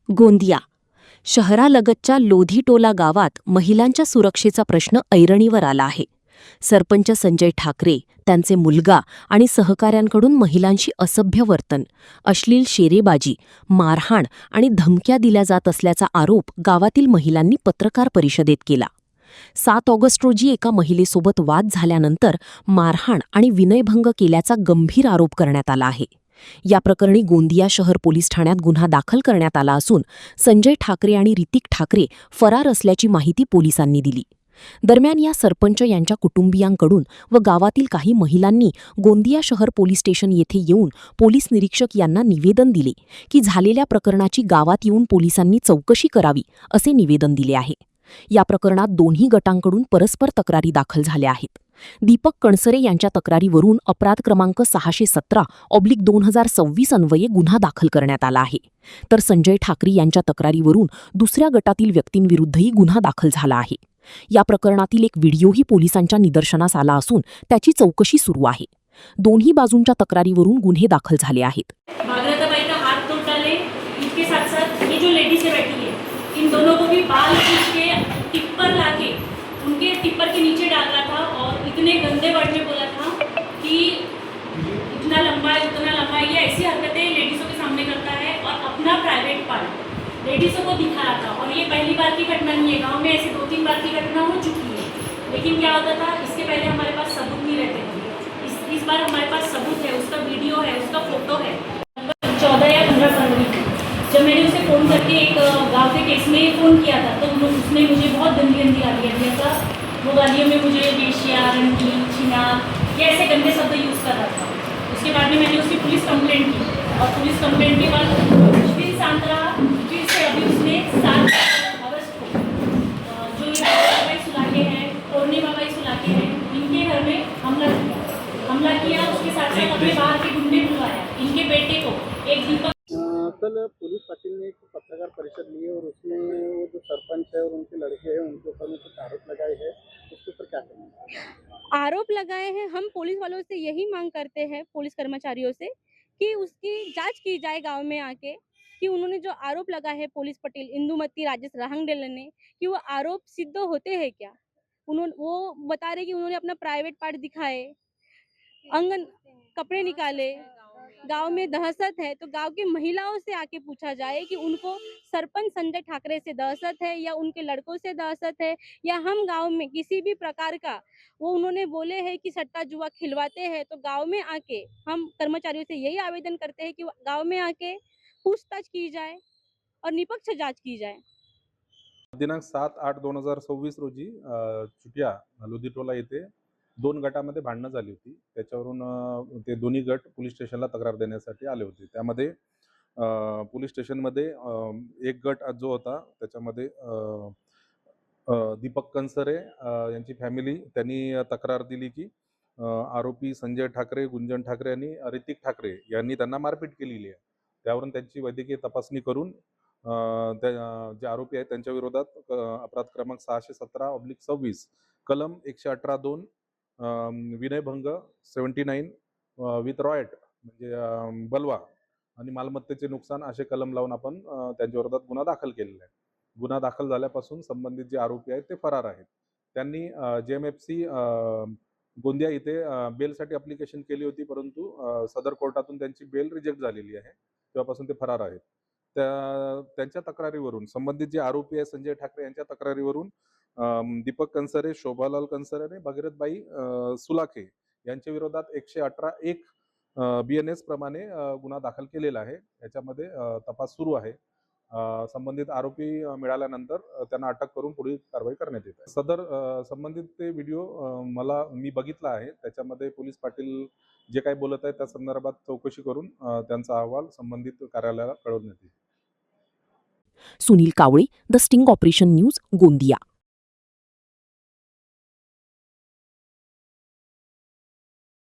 गोंदिया शहरालगतच्या लोधीटोला गावात महिलांच्या सुरक्षेचा प्रश्न ऐरणीवर आला आहे. सरपंच संजय ठाकरे, त्यांचे मुलगा आणि सहकाऱ्यांकडून महिलांशी असभ्य वर्तन, अश्लील शेरेबाजी, मारहाण आणि धमक्या दिल्या जात असल्याचा आरोप गावातील महिलांनी पत्रकार परिषदेत केला. 7 ऑगस्ट रोजी एका महिलेसोबत वाद झाल्यानंतर मारहाण आणि विनयभंग केल्याचा गंभीर आरोप करण्यात आला आहे. या प्रकरणी गोंदिया शहर पोलीस ठाण्यात गुन्हा दाखल करण्यात आला असून संजय ठाकरे आणि ऋतिक ठाकरे फरार असल्याची माहिती पोलिसांनी दिली. दरम्यान या सरपंच यांच्या कुटुंबियांकडून व गावातील काही महिलांनी गोंदिया शहर पोलीस स्टेशन येथे येऊन पोलीस निरीक्षक यांना निवेदन दिले की झालेल्या प्रकरणाची गावात येऊन पोलिसांनी चौकशी करावी असे निवेदन दिले आहे. या प्रकरणात दोन्ही गटांकडून परस्पर तक्रारी दाखल झाल्या आहेत. दीपक कणसरे यांच्या तक्रारीवरून अपराध क्रमांक 617/2026 अन्वये गुन्हा दाखल करण्यात आला आहे. तर संजय ठाकरे यांच्या तक्रारीवरून दुसऱ्या गटातील व्यक्तींविरुद्धही गुन्हा दाखल झाला आहे. या प्रकरणातील एक व्हिडिओही पोलिसांच्या निदर्शनास आला असून त्याची चौकशी सुरू आहे. दोन्ही बाजूंच्या तक्रारीवरून गुन्हे दाखल झाले आहेत. भागीरथबाई का हाथ तोड़ डाले, इसके साथ साथ ये जो लेडी से बैठी है, इन दोनों को भी बाल खींच के टिप्पर लाके उनके टिप्पर के नीचे डाल रहा था और इतने गंदे वर्ड में बोला था कि इतना लंबा है उतना लंबा है। ये ऐसी हरकतें लेडीज़ों के सामने करता है और अपना प्राइवेट पार्ट लेडीज़ों को दिखा रहा था। और ये पहली बार की घटना नहीं है, गाँव में ऐसे 2-3 बार की घटना हो चुकी है। लेकिन क्या होता था, इसके पहले हमारे पास सबूत नहीं रहते थे। इस बार हमारे पास सबूत है, उसका वीडियो है, उसका फोटो है। 14 या 15 फरवरी को जब मैंने उसे फ़ोन करके एक गाँव के केस में फ़ोन किया था, तो उसने मुझे बहुत गंदी गंदी गालियाँ दिया था। वो गालियों में मुझे बेशिया, रंडी, छिना, ये ऐसे गंदे शब्द यूज़ कर रहा था। उसके बाद में मैंने उसकी पुलिस कंप्लेंट की और पुलिस कंप्लेंट के बाद कुछ दिन शांत रहा। फिर से अभी उसने 7 अगस्त को जो ये बाबाई सुलाके हैं, पूर्णिमाबाई सुलाके हैं, इनके घर में हमला किया। उसके साथ साथ अपने बाहर के गुंडे बुलवाया। इनके बेटे को एक दीपक कल पुलिस पाटिल ने एक पत्रकार परिषद ली और उसमें वो जो सरपंच है और उनके लड़के हैं उनके ऊपर में कुछ आरोप लगाए हैं, उसके ऊपर क्या कहना है? आरोप लगाए हैं। हम पुलिस वालों से यही मांग करते हैं, पुलिस कर्मचारियों से, कि उसकी जांच की जाए गांव में आके, कि उन्होंने जो आरोप लगा है पुलिस पटेल इंदुमती राजेश रहांगडेले ने, कि वो आरोप सिद्ध होते हैं क्या। वो बता रहे कि उन्होंने अपना प्राइवेट पार्ट दिखाए, अंगन कपड़े निकाले, गांव में दहशत है, तो गांव की महिलाओं से आके पूछा जाए कि उनको सरपंच संजय ठाकरे से दहशत है या उनके लड़कों से दहशत है, या हम गांव में किसी भी प्रकार का वो उन्होंने बोले हैं कि सट्टा जुआ खिलवाते हैं। तो गांव में आके हम कर्मचारियों से यही आवेदन करते हैं कि गांव में आके पूछताछ की जाए और निष्पक्ष जांच की जाए। दिनांक 7/8/2026 रोजी चुटिया लोधीटोला येथे 2 गटामध्ये भांडणं झाली होती. त्याच्यावरून ते दोन्ही गट पोलीस स्टेशनला तक्रार देण्यासाठी आले होते. त्यामध्ये पोलीस स्टेशनमध्ये एक गट जो होता त्याच्यामध्ये दीपक कणसरे यांची फॅमिली त्यांनी तक्रार दिली की आरोपी संजय ठाकरे, गुंजन ठाकरे आणि ऋतिक ठाकरे यांनी त्यांना मारपीट केलेली आहे. त्यावरून त्यांची वैद्यकीय तपासणी करून जे आरोपी आहेत त्यांच्या विरोधात अपराध क्रमांक 617/26 कलम 118(2) विनयभंग 79 विथ रॉयट म्हणजे बलवा आणि मालमत्तेचे नुकसान असे कलम लावून आपण त्यांच्या विरोधात गुन्हा दाखल केलेला आहे. गुन्हा दाखल झाल्यापासून संबंधित जे आरोपी आहेत ते फरार आहेत. त्यांनी JMFC गोंदिया इथे बेलसाठी ॲप्लिकेशन केली होती, परंतु सदर कोर्टातून त्यांची बेल रिजेक्ट झालेली आहे. तेव्हापासून ते फरार आहेत. त्यांच्या तक्रारीवरून संबंधित जे आरोपी आहेत संजय ठाकरे यांच्या तक्रारीवरून दीपक कणसरे, शोभालाल कणसरे आणि भागीरथबाई सुलाके यांच्या विरोधात 118(1) BNS प्रमाणे गुन्हा दाखल केलेला आहे. याच्यामध्ये तपास सुरू आहे. संबंधित आरोपी मिळाल्यानंतर त्यांना अटक करून पुढील कारवाई करण्यात येत आहे. सदर संबंधित ते व्हिडिओ मी बघितला आहे. त्याच्यामध्ये पोलीस पाटील जे काही बोलत आहेत त्या संदर्भात चौकशी करून त्यांचा अहवाल संबंधित कार्यालयाला कळवण्यात येईल. Sunil Kawale, the sting operation news, Gondia.